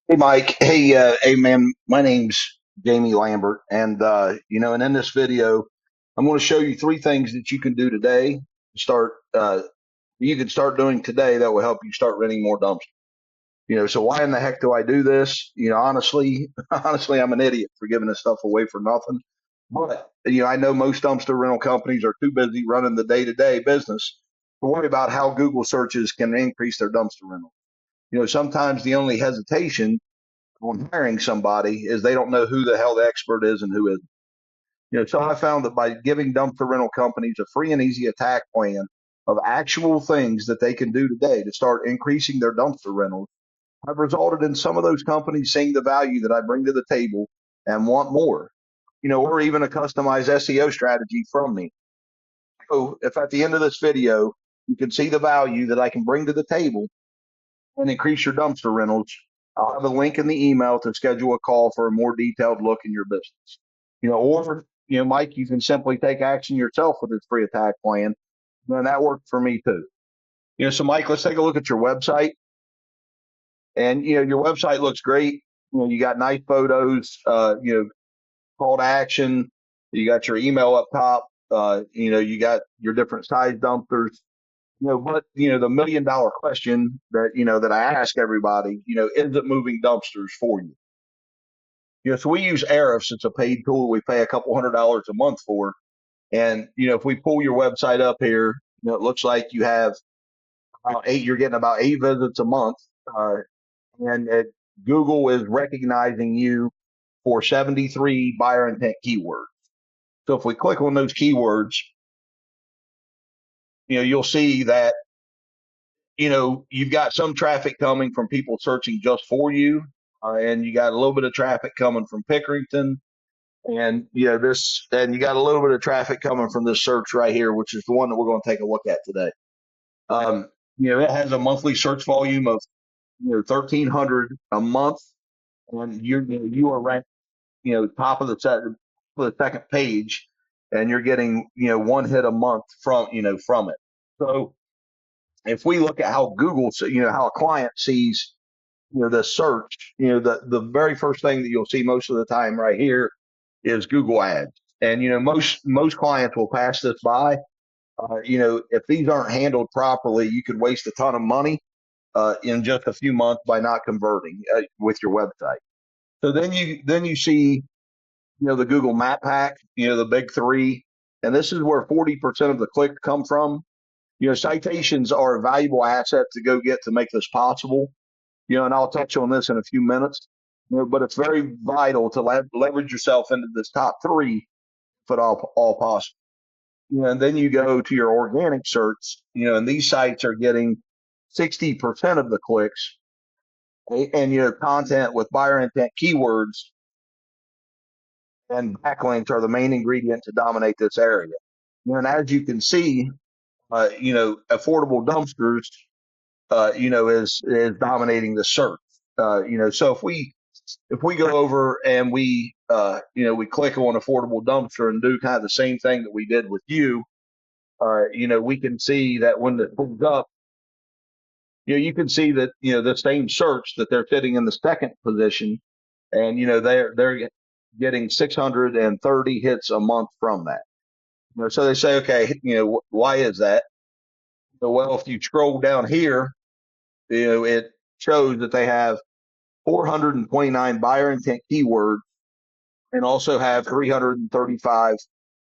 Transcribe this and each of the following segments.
Hey, Mike. Hey, man. My name's Jamie Lambert, and in this video, I'm going to show you three things that you can do today. Start. You can start doing today that will help you start renting more dumpsters. So why in the heck do I do this? Honestly, honestly, I'm an idiot for giving this stuff away for nothing. But I know most dumpster rental companies are too busy running the day-to-day business to worry about how Google searches can increase their dumpster rental. Sometimes the only hesitation on hiring somebody is they don't know who the hell the expert is and who isn't. So I found that by giving dumpster rental companies a free and easy attack plan of actual things that they can do today to start increasing their dumpster rentals, I've resulted in some of those companies seeing the value that I bring to the table and want more, or even a customized SEO strategy from me. So if at the end of this video, you can see the value that I can bring to the table and increase your dumpster rentals, I'll have a link in the email to schedule a call for a more detailed look in your business. Or Mike, you can simply take action yourself with this free attack plan. And that worked for me too. So Mike, let's take a look at your website. And your website looks great. You got nice photos, call to action. You got your email up top. You got your different size dumpsters. But the $1 million question that I ask everybody, is it moving dumpsters for you? So we use Ahrefs. It's a paid tool we pay a couple $100 a month for. And if we pull your website up here, it looks like you have you're getting about 8 visits a month. And Google is recognizing you for 73 buyer intent keywords. So if we click on those keywords, you'll see that you've got some traffic coming from people searching just for you, and you got a little bit of traffic coming from Pickerington, and and you got a little bit of traffic coming from this search right here, which is the one that we're going to take a look at today. It has a monthly search volume of 1,300 a month, and you are ranked top of the second page, and you're getting one hit a month from it. So if we look at how Google, how a client sees, the search, the very first thing that you'll see most of the time right here is Google Ads. And, most clients will pass this by. If these aren't handled properly, you could waste a ton of money in just a few months by not converting with your website. So then you see, the Google Map Pack, the big three, and this is where 40% of the clicks come from. Citations are a valuable asset to go get to make this possible. And I'll touch on this in a few minutes. But it's very vital to leverage yourself into this top three if at all possible. And then you go to your organic search, and these sites are getting 60% of the clicks, and your content with buyer intent keywords and backlinks are the main ingredient to dominate this area. And as you can see, affordable dumpsters, is dominating the search. So if we go over and we click on affordable dumpster and do kind of the same thing that we did with you, we can see that when it pulls up, you can see that, the same search that they're sitting in the second position, and, they're getting 630 hits a month from that. So they say, okay, why is that? Well, if you scroll down here, it shows that they have 429 buyer intent keywords and also have 335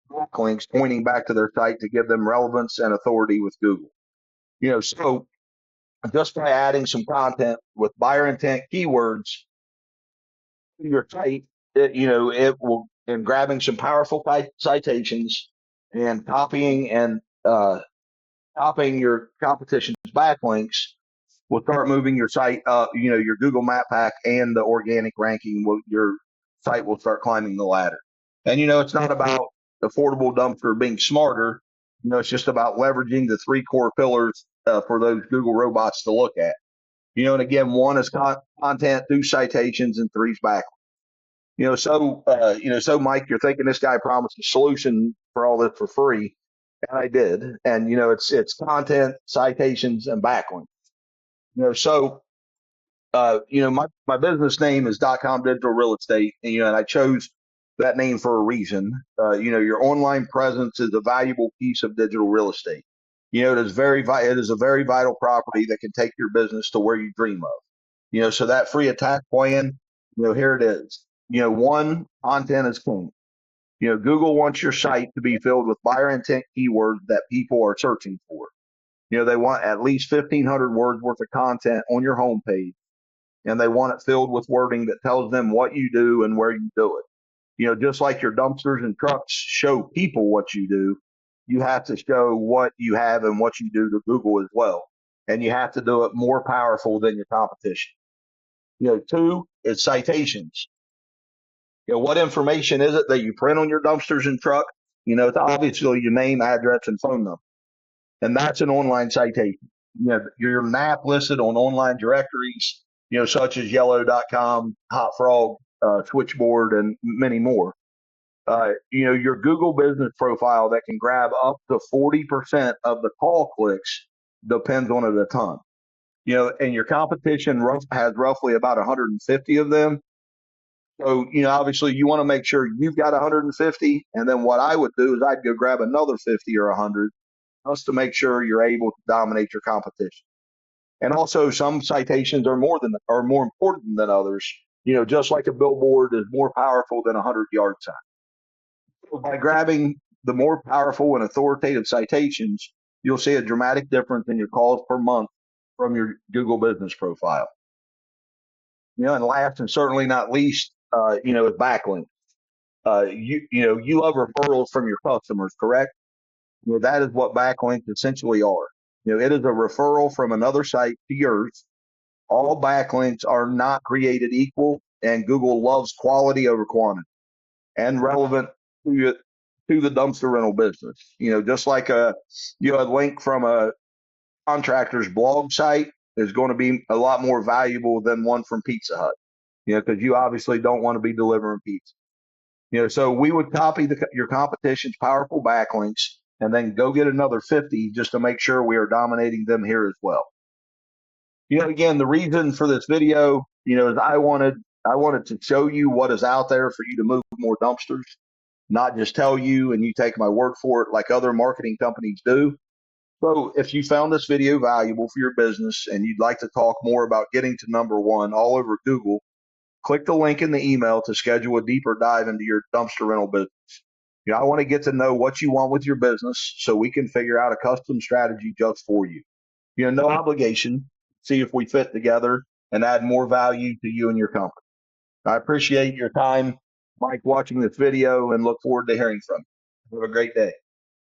backlinks pointing back to their site to give them relevance and authority with Google. So just by adding some content with buyer intent keywords to your site, it will, and grabbing some powerful citations and copying your competition's backlinks will start moving your site up, your Google Map Pack and the organic ranking, your site will start climbing the ladder. And, it's not about affordable dumpster being smarter. It's just about leveraging the three core pillars for those Google robots to look at. And again, one is content, two citations, and three's backlinks. So Mike, you're thinking this guy promised a solution for all this for free, and I did. And it's content, citations, and backlinks. So My business name is .com Digital Real Estate, and I chose that name for a reason. Your online presence is a valuable piece of digital real estate. It is a very vital property that can take your business to where you dream of. So that free attack plan, here it is. One, content is king. Google wants your site to be filled with buyer intent keywords that people are searching for. They want at least 1,500 words worth of content on your homepage, and they want it filled with wording that tells them what you do and where you do it. Just like your dumpsters and trucks show people what you do, you have to show what you have and what you do to Google as well. And you have to do it more powerful than your competition. Two is citations. What information is it that you print on your dumpsters and trucks? It's obviously your name, address, and phone number. And that's an online citation. Your map listed on online directories, such as yellow.com, Hot Frog, Switchboard, and many more. Your Google business profile that can grab up to 40% of the call clicks depends on it a ton. And your competition has roughly about 150 of them. So, obviously you want to make sure you've got 150. And then what I would do is I'd go grab another 50 or 100 just to make sure you're able to dominate your competition. And also some citations are more important than others. Just like a billboard is more powerful than a 100-yard sign. So by grabbing the more powerful and authoritative citations, you'll see a dramatic difference in your calls per month from your Google business profile. And last and certainly not least, is backlinks. You love referrals from your customers, correct? That is what backlinks essentially are. It is a referral from another site to yours. All backlinks are not created equal, and Google loves quality over quantity and relevant to the dumpster rental business. Just like a link from a contractor's blog site is going to be a lot more valuable than one from Pizza Hut. Because you obviously don't want to be delivering pizza. So we would copy your competition's powerful backlinks and then go get another 50 just to make sure we are dominating them here as well. Again, the reason for this video, is I wanted to show you what is out there for you to move more dumpsters, not just tell you and you take my word for it like other marketing companies do. So if you found this video valuable for your business and you'd like to talk more about getting to number one all over Google, click the link in the email to schedule a deeper dive into your dumpster rental business. I want to get to know what you want with your business so we can figure out a custom strategy just for you. No obligation. See if we fit together and add more value to you and your company. I appreciate your time, Mike, watching this video and look forward to hearing from you. Have a great day.